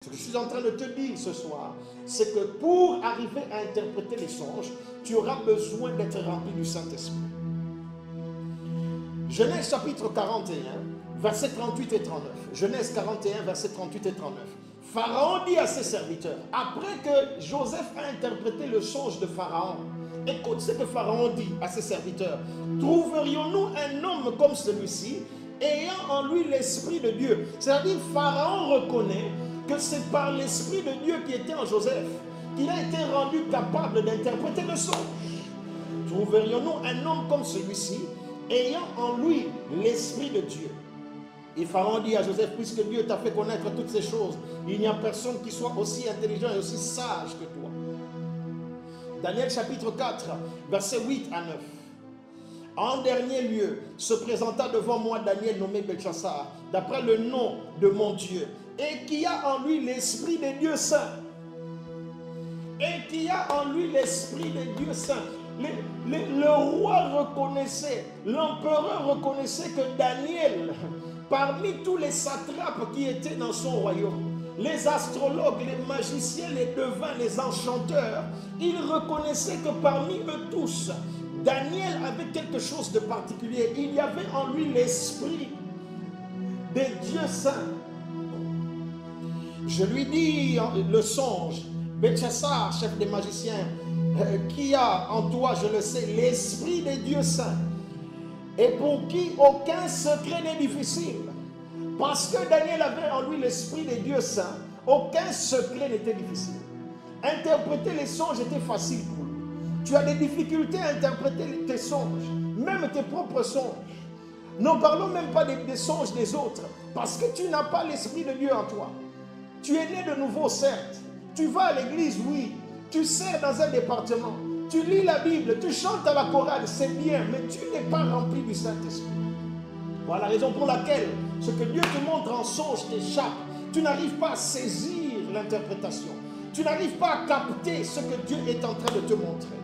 Ce que je suis en train de te dire ce soir, c'est que pour arriver à interpréter les songes, tu auras besoin d'être rempli du Saint-Esprit. Genèse chapitre 41, versets 38 et 39. Genèse 41, versets 38 et 39. Pharaon dit à ses serviteurs, après que Joseph a interprété le songe de Pharaon, écoute ce que Pharaon dit à ses serviteurs. Trouverions-nous un homme comme celui-ci, ayant en lui l'Esprit de Dieu? C'est-à-dire, Pharaon reconnaît que c'est par l'Esprit de Dieu qui était en Joseph qu'il a été rendu capable d'interpréter le songe. Trouverions-nous un homme comme celui-ci, ayant en lui l'Esprit de Dieu? Et Pharaon dit à Joseph, puisque Dieu t'a fait connaître toutes ces choses, il n'y a personne qui soit aussi intelligent et aussi sage que toi. Daniel chapitre 4, versets 8 à 9. En dernier lieu, se présenta devant moi Daniel nommé Belchassar, d'après le nom de mon Dieu, et qui a en lui l'Esprit des dieux saints. Et qui a en lui l'Esprit des dieux saints. Le roi reconnaissait, l'empereur reconnaissait que Daniel, parmi tous les satrapes qui étaient dans son royaume, les astrologues, les magiciens, les devins, les enchanteurs, ils reconnaissaient que parmi eux tous, Daniel avait quelque chose de particulier. Il y avait en lui l'Esprit des dieux saints. Je lui dis le songe, Belchassar, chef des magiciens, qui a en toi, je le sais, l'Esprit des dieux saints, et pour qui aucun secret n'est difficile. Parce que Daniel avait en lui l'Esprit des dieux saints, aucun secret n'était difficile. Interpréter les songes était facile pour lui. Tu as des difficultés à interpréter tes songes, même tes propres songes. N'en parlons même pas des songes des autres, parce que tu n'as pas l'Esprit de Dieu en toi. Tu es né de nouveau, certes. Tu vas à l'église, oui. Tu sers dans un département. Tu lis la Bible, tu chantes à la chorale, c'est bien, mais tu n'es pas rempli du Saint-Esprit. Voilà la raison pour laquelle ce que Dieu te montre en songe t'échappe. Tu n'arrives pas à saisir l'interprétation. Tu n'arrives pas à capter ce que Dieu est en train de te montrer.